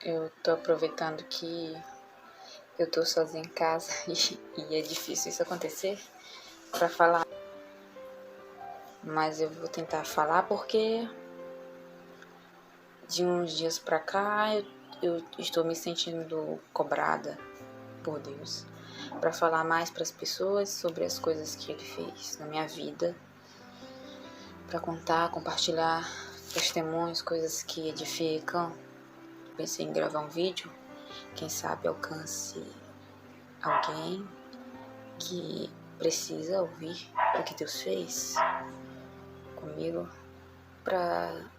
Eu tô aproveitando que eu tô sozinha em casa e é difícil isso acontecer pra falar. Mas eu vou tentar falar porque de uns dias pra cá eu estou me sentindo cobrada por Deus pra falar mais pras pessoas sobre as coisas que Ele fez na minha vida, pra contar, compartilhar testemunhos, coisas que edificam. Pensei em gravar um vídeo, quem sabe alcance alguém que precisa ouvir o que Deus fez comigo para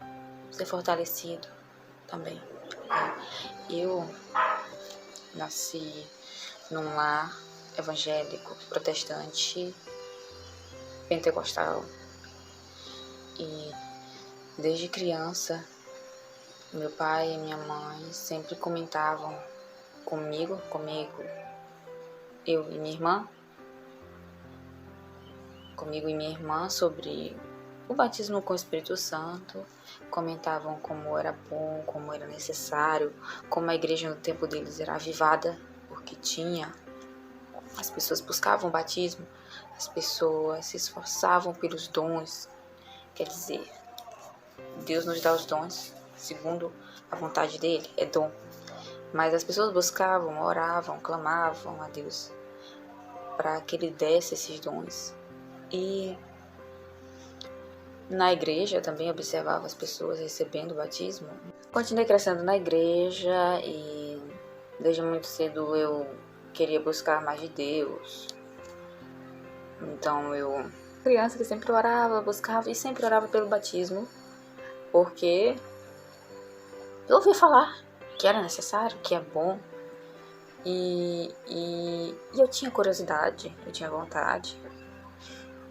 ser fortalecido também. Eu nasci num lar evangélico, protestante, pentecostal, e desde criança meu pai e minha mãe sempre comentavam comigo, eu e minha irmã, comigo e minha irmã sobre o batismo com o Espírito Santo. Comentavam como era bom, como era necessário, como a igreja no tempo deles era avivada, porque as pessoas buscavam o batismo, as pessoas se esforçavam pelos dons. Quer dizer, Deus nos dá os dons segundo a vontade dele, é dom. Mas as pessoas buscavam, oravam, clamavam a Deus para que ele desse esses dons. E na igreja eu também observava as pessoas recebendo o batismo. Continuei crescendo na igreja e desde muito cedo eu queria buscar mais de Deus. Então eu, criança que sempre orava, buscava e sempre orava pelo batismo, porque eu ouvia falar que era necessário, que é bom. E eu tinha curiosidade, eu tinha vontade.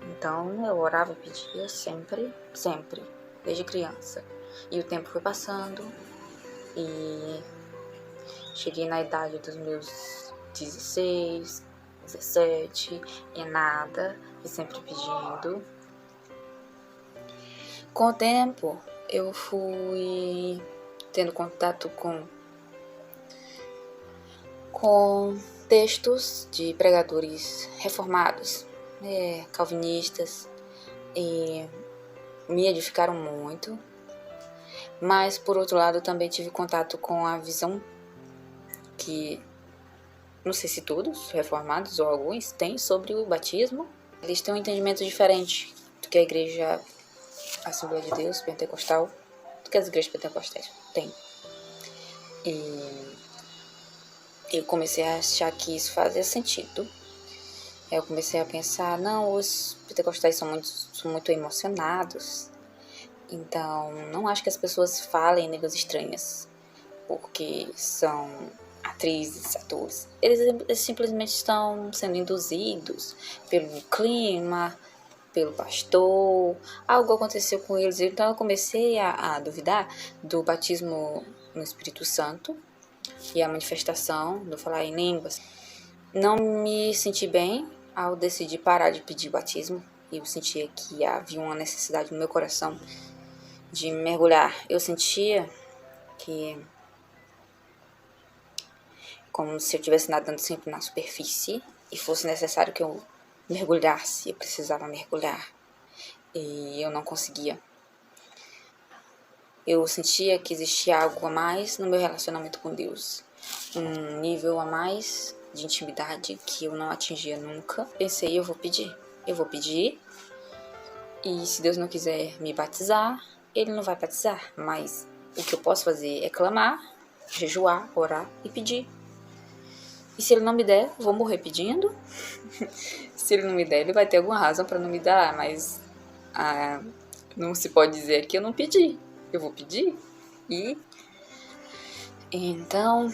Então eu orava e pedia sempre, desde criança. E o tempo foi passando e cheguei na idade dos meus 16, 17 e nada, e sempre pedindo. Com o tempo eu fui tendo contato com textos de pregadores reformados, calvinistas, e me edificaram muito. Mas, por outro lado, eu também tive contato com a visão que, não sei se todos, reformados ou alguns, têm sobre o batismo. Eles têm um entendimento diferente do que a igreja Assembleia de Deus pentecostal, do que as igrejas pentecostais têm. E eu comecei a achar que isso fazia sentido. Eu comecei a pensar, não, os pentecostais são muito emocionados, então não acho que as pessoas falem línguas estranhas porque são atrizes, atores. Eles simplesmente estão sendo induzidos pelo clima, pelo pastor, algo aconteceu com eles. Então eu comecei a duvidar do batismo no Espírito Santo e a manifestação do falar em línguas. Não me senti bem ao decidir parar de pedir batismo. Eu sentia que havia uma necessidade no meu coração de mergulhar. Eu sentia que, como se eu estivesse nadando sempre na superfície e fosse necessário que eu mergulhasse, eu precisava mergulhar. E eu não conseguia. Eu sentia que existia algo a mais no meu relacionamento com Deus. Um nível a mais de intimidade que eu não atingia nunca. Pensei, eu vou pedir. E se Deus não quiser me batizar, Ele não vai batizar. Mas o que eu posso fazer é clamar, jejuar, orar e pedir. E se Ele não me der, eu vou morrer pedindo. Se Ele não me der, Ele vai ter alguma razão para não me dar. Mas não se pode dizer que eu não pedi. Eu vou pedir. E então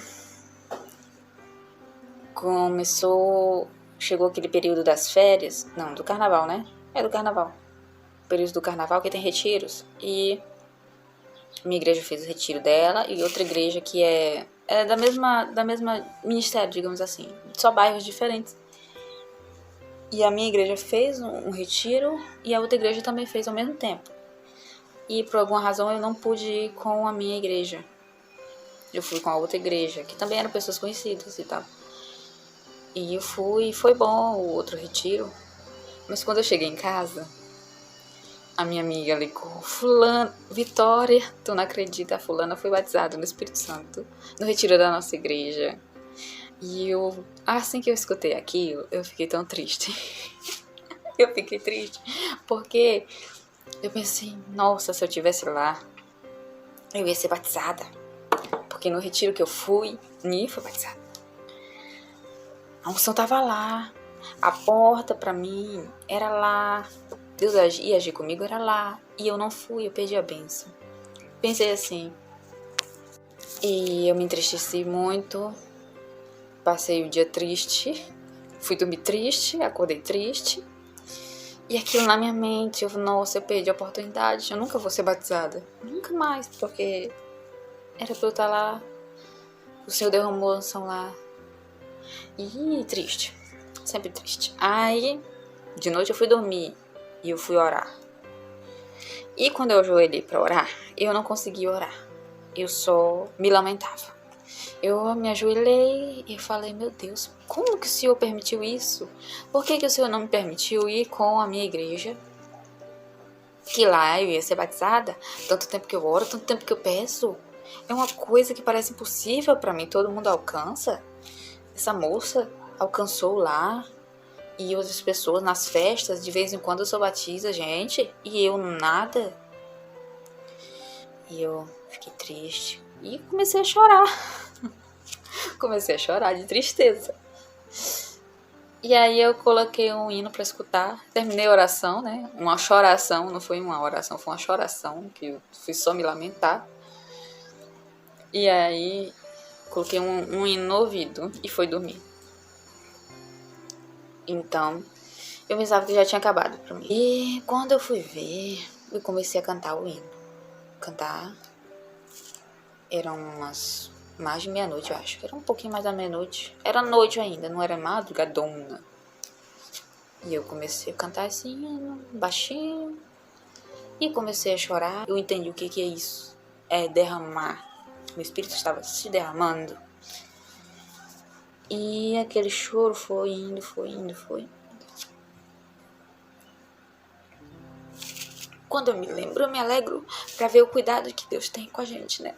chegou aquele período das férias, não, do carnaval, né? É do carnaval. Período do carnaval que tem retiros. E minha igreja fez o retiro dela e outra igreja que é da mesma ministério, digamos assim, só bairros diferentes. E a minha igreja fez um retiro e a outra igreja também fez ao mesmo tempo. E por alguma razão eu não pude ir com a minha igreja. Eu fui com a outra igreja, que também eram pessoas conhecidas e tal. E eu fui, foi bom o outro retiro. Mas quando eu cheguei em casa, a minha amiga ligou: fulano, Vitória, tu não acredita, a fulana foi batizada no Espírito Santo, no retiro da nossa igreja. E eu, assim que eu escutei aquilo, eu fiquei tão triste. Eu fiquei triste, porque eu pensei, nossa, se eu estivesse lá, eu ia ser batizada. Porque no retiro que eu fui, ninguém foi batizado. A unção tava lá, a porta pra mim era lá, Deus ia agir comigo era lá, e eu não fui, eu perdi a bênção. Pensei assim, e eu me entristeci muito, passei o dia triste, fui dormir triste, acordei triste, e aquilo na minha mente, nossa, eu perdi a oportunidade, eu nunca vou ser batizada, nunca mais, porque era pra eu estar lá, o Senhor derramou a unção lá, e triste, sempre triste. Aí, de noite eu fui dormir e eu fui orar. E quando eu ajoelhei pra orar, eu não consegui orar. Eu só me lamentava. Eu me ajoelhei e falei, meu Deus, como que o Senhor permitiu isso? Por que o Senhor não me permitiu ir com a minha igreja? Que lá eu ia ser batizada, tanto tempo que eu oro, tanto tempo que eu peço. É uma coisa que parece impossível pra mim, todo mundo alcança. Essa moça alcançou lá, e outras pessoas nas festas, de vez em quando eu sou batizada, gente, e eu nada. E eu fiquei triste e comecei a chorar. Comecei a chorar de tristeza. E aí eu coloquei um hino pra escutar, terminei a oração, né? Uma choração, não foi uma oração, foi uma choração, que eu fui só me lamentar. E aí coloquei um hino no ouvido e fui dormir. Então, eu pensava que já tinha acabado pra mim. E quando eu fui ver, eu comecei a cantar o hino. Cantar. Eram umas mais de meia-noite, eu acho. Era um pouquinho mais da meia-noite. Era noite ainda, não era madrugadona. E eu comecei a cantar esse hino, baixinho. E comecei a chorar. Eu entendi o que é isso. É derramar. O Espírito estava se derramando. E aquele choro foi indo, foi indo, foi indo. Quando eu me lembro, eu me alegro pra ver o cuidado que Deus tem com a gente, né?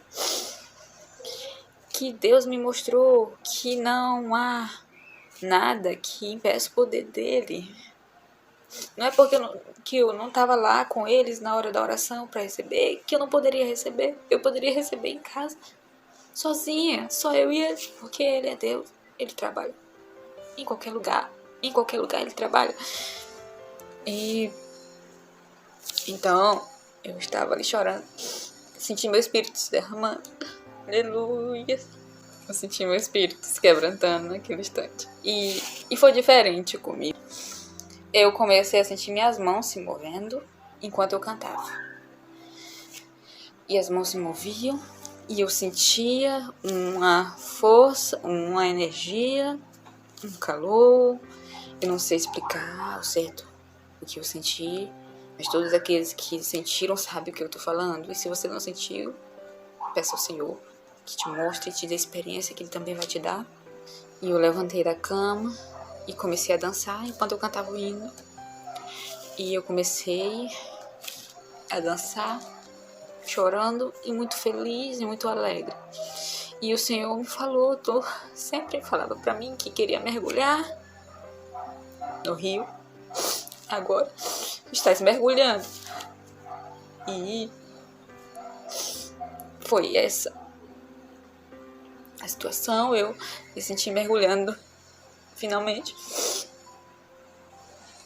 Que Deus me mostrou que não há nada que impeça o poder dele. Não é porque eu não estava lá com eles na hora da oração para receber que eu não poderia receber. Eu poderia receber em casa, sozinha, só eu e ele, porque ele é Deus, ele trabalha em qualquer lugar ele trabalha. E então eu estava ali chorando, senti meu espírito se derramando. Aleluia. Eu senti meu espírito se quebrantando naquele instante. E foi diferente comigo. Eu comecei a sentir minhas mãos se movendo enquanto eu cantava. E as mãos se moviam e eu sentia uma força, uma energia, um calor. Eu não sei explicar ao certo o que eu senti, mas todos aqueles que sentiram sabem o que eu tô falando. E se você não sentiu, peça ao Senhor que te mostre e te dê a experiência que Ele também vai te dar. E eu levantei da cama e comecei a dançar enquanto eu cantava o hino. E eu comecei a dançar, chorando e muito feliz e muito alegre. E o Senhor me falou, sempre falava pra mim que queria mergulhar no rio. Agora estás mergulhando. E foi essa a situação, eu me senti mergulhando finalmente.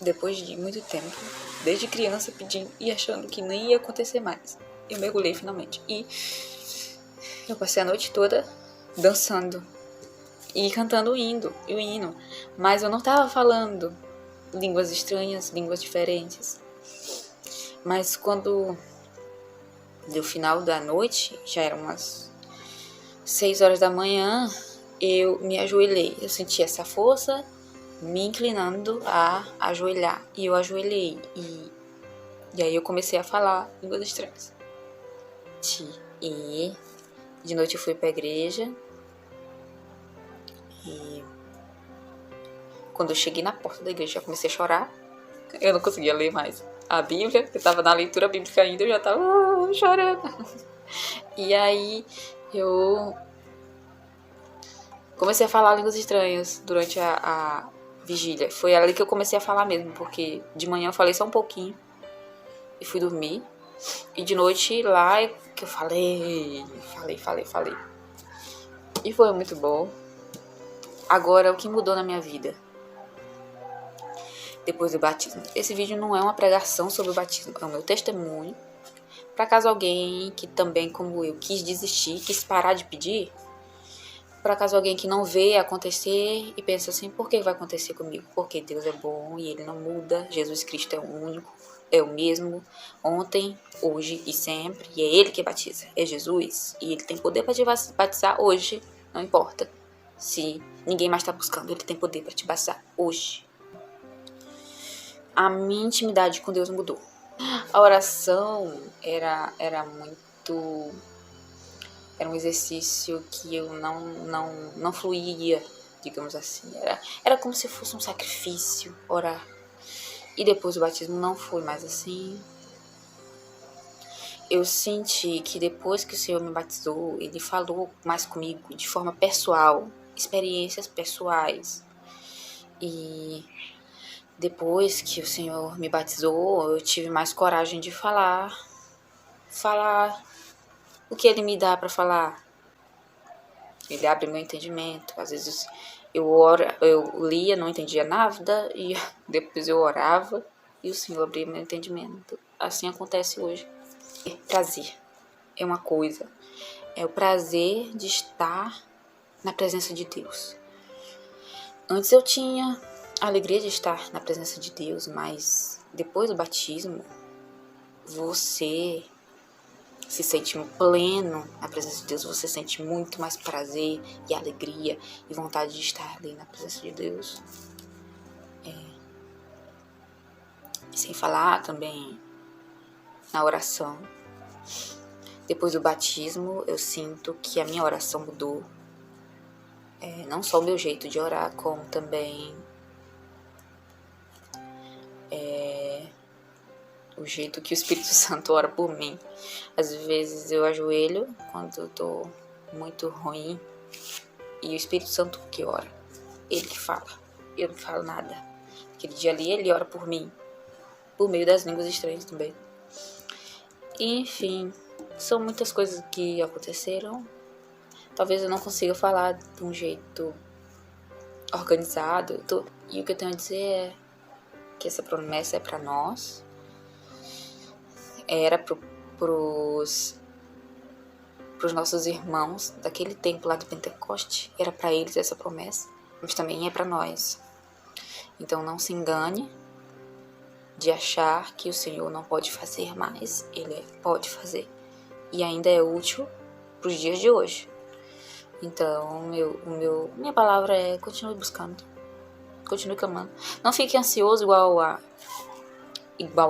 Depois de muito tempo, desde criança pedindo e achando que nem ia acontecer mais, eu mergulhei finalmente. E eu passei a noite toda dançando e cantando o hino, mas eu não estava falando línguas estranhas, línguas diferentes. Mas quando deu final da noite, já eram umas 6 horas da manhã, eu me ajoelhei. Eu senti essa força me inclinando a ajoelhar. E eu ajoelhei. E aí eu comecei a falar línguas estranhas. Ti, e, De noite eu fui pra igreja. E quando eu cheguei na porta da igreja, eu comecei a chorar. Eu não conseguia ler mais a Bíblia. Eu tava na leitura bíblica ainda, eu já tava chorando. E aí eu comecei a falar línguas estranhas durante a vigília. Foi ali que eu comecei a falar mesmo, porque de manhã eu falei só um pouquinho e fui dormir. E de noite lá é que eu falei. E foi muito bom. Agora, o que mudou na minha vida depois do batismo? Esse vídeo não é uma pregação sobre o batismo, é o meu testemunho. Para caso alguém que também, como eu, quis desistir, quis parar de pedir, para caso alguém que não vê acontecer e pensa assim, por que vai acontecer comigo? Porque Deus é bom e Ele não muda, Jesus Cristo é o único, é o mesmo, ontem, hoje e sempre, e é Ele que batiza, é Jesus, e Ele tem poder para te batizar hoje, não importa se ninguém mais está buscando, Ele tem poder para te batizar hoje. A minha intimidade com Deus mudou. A oração era um exercício que eu não fluía, digamos assim. Era como se fosse um sacrifício orar. E depois do batismo não foi mais assim. Eu senti que depois que o Senhor me batizou, Ele falou mais comigo de forma pessoal, experiências pessoais. E depois que o Senhor me batizou, eu tive mais coragem de falar o que Ele me dá para falar. Ele abre meu entendimento. Às vezes eu lia, não entendia nada, e depois eu orava e o Senhor abria meu entendimento. Assim acontece hoje. Prazer é uma coisa. É o prazer de estar na presença de Deus. Antes eu tinha a alegria de estar na presença de Deus, mas depois do batismo, você se sente pleno na presença de Deus, você sente muito mais prazer e alegria e vontade de estar ali na presença de Deus. Sem falar também na oração. Depois do batismo, eu sinto que a minha oração mudou. Não só o meu jeito de orar, como também o jeito que o Espírito Santo ora por mim. Às vezes eu ajoelho quando eu tô muito ruim e o Espírito Santo que ora. Ele que fala. Eu não falo nada. Aquele dia ali ele ora por mim. Por meio das línguas estranhas também. Enfim, são muitas coisas que aconteceram. Talvez eu não consiga falar de um jeito organizado. E o que eu tenho a dizer é que essa promessa é para nós. Era pros nossos irmãos daquele tempo lá do Pentecoste. Era para eles essa promessa, mas também é para nós. Então não se engane de achar que o Senhor não pode fazer mais. Ele pode fazer e ainda é útil para os dias de hoje. Então minha palavra é: continue buscando, continue clamando. Não fique ansioso igual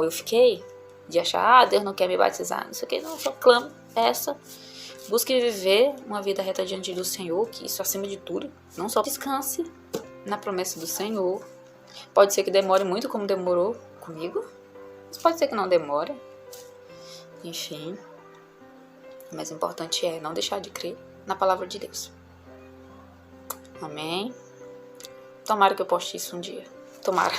eu fiquei, de achar, Deus não quer me batizar, não sei o que. Não, só clame, peça, busque viver uma vida reta diante do Senhor, que isso acima de tudo. Não só descanse na promessa do Senhor. Pode ser que demore muito, como demorou comigo, mas pode ser que não demore. Enfim, o mais importante é não deixar de crer na palavra de Deus. Amém? Tomara que eu poste isso um dia. Tomara.